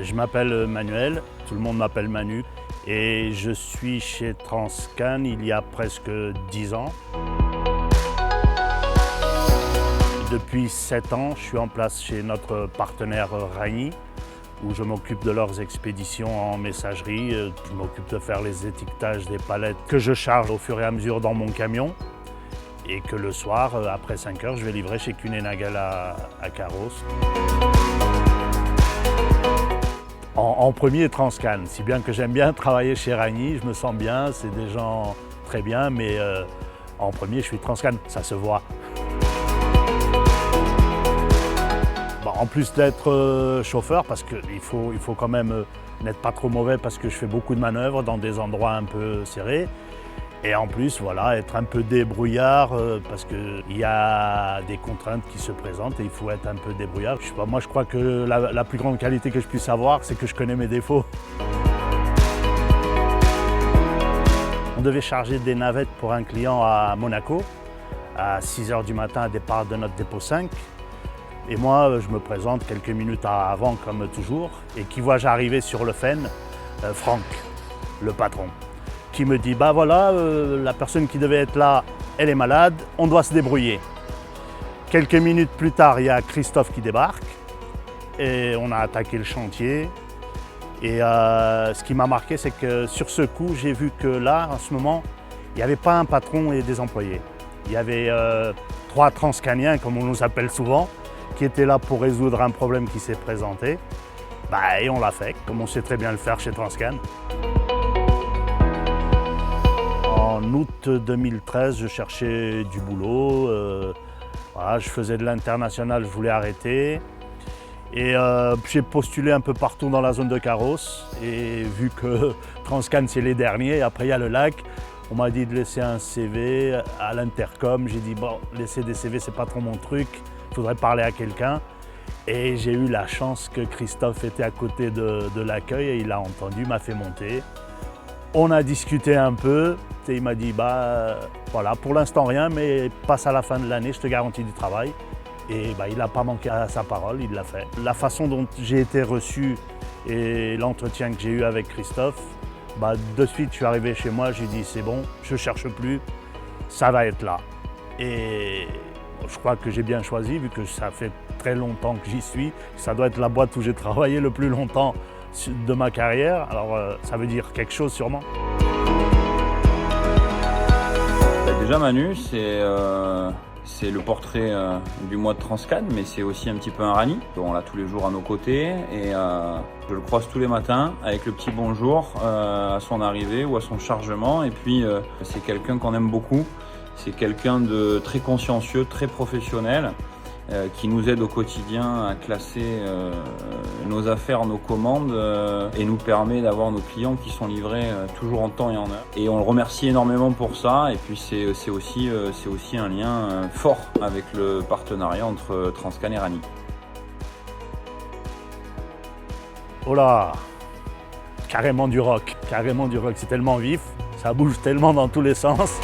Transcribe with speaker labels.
Speaker 1: Je m'appelle Manuel, tout le monde m'appelle Manu et je suis chez Transcan il y a presque 10 ans. Depuis 7 ans, je suis en place chez notre partenaire Ragny où je m'occupe de leurs expéditions en messagerie. Je m'occupe de faire les étiquetages des palettes que je charge au fur et à mesure dans mon camion et que le soir, après 5 heures, je vais livrer chez Kuehne+Nagel à Carros. En premier, Transcan, si bien que j'aime bien travailler chez Ragny, je me sens bien, c'est des gens très bien, mais en premier, je suis Transcan, ça se voit. Bon, en plus d'être chauffeur, parce qu'il faut quand même n'être pas trop mauvais parce que je fais beaucoup de manœuvres dans des endroits un peu serrés. Et en plus, voilà, être un peu débrouillard parce qu'il y a des contraintes qui se présentent et il faut être un peu débrouillard. Je sais pas, moi, je crois que la plus grande qualité que je puisse avoir, c'est que je connais mes défauts. On devait charger des navettes pour un client à Monaco, à 6 h du matin, à départ de notre dépôt 5. Et moi, je me présente quelques minutes avant, comme toujours, et qui vois-je arriver sur le Fen, Franck, le patron, qui me dit, bah voilà, la personne qui devait être là, elle est malade, on doit se débrouiller. Quelques minutes plus tard, il y a Christophe qui débarque et on a attaqué le chantier. Et ce qui m'a marqué, c'est que sur ce coup, j'ai vu que là, en ce moment, il n'y avait pas un patron et des employés. Il y avait 3 Transcaniens, comme on nous appelle souvent, qui étaient là pour résoudre un problème qui s'est présenté. Bah, et on l'a fait, comme on sait très bien le faire chez Transcan. En août 2013, je cherchais du boulot. Voilà, je faisais de l'international, je voulais arrêter. Et j'ai postulé un peu partout dans la zone de Carros. Et vu que Transcan, c'est les derniers, après il y a le lac, on m'a dit de laisser un CV à l'intercom. J'ai dit, bon, laisser des CV, c'est pas trop mon truc, il faudrait parler à quelqu'un. Et j'ai eu la chance que Christophe était à côté de l'accueil et il a entendu, m'a fait monter. On a discuté un peu et il m'a dit, bah voilà, pour l'instant rien, mais passe à la fin de l'année, je te garantis du travail. Et bah, il n'a pas manqué à sa parole, il l'a fait. La façon dont j'ai été reçu et l'entretien que j'ai eu avec Christophe, bah, de suite je suis arrivé chez moi, j'ai dit c'est bon, je ne cherche plus, ça va être là. Et je crois que j'ai bien choisi vu que ça fait très longtemps que j'y suis. Ça doit être la boîte où j'ai travaillé le plus longtemps de ma carrière, alors ça veut dire quelque chose sûrement.
Speaker 2: Déjà Manu, c'est le portrait du mois de Transcan, mais c'est aussi un petit peu un Ragny. On l'a tous les jours à nos côtés et je le croise tous les matins avec le petit bonjour à son arrivée ou à son chargement. Et puis c'est quelqu'un qu'on aime beaucoup, c'est quelqu'un de très consciencieux, très professionnel, qui nous aide au quotidien à classer nos affaires, nos commandes et nous permet d'avoir nos clients qui sont livrés toujours en temps et en heure. Et on le remercie énormément pour ça. Et puis c'est aussi un lien fort avec le partenariat entre Transcan et Ragny.
Speaker 1: Oh là, carrément du rock, c'est tellement vif, ça bouge tellement dans tous les sens.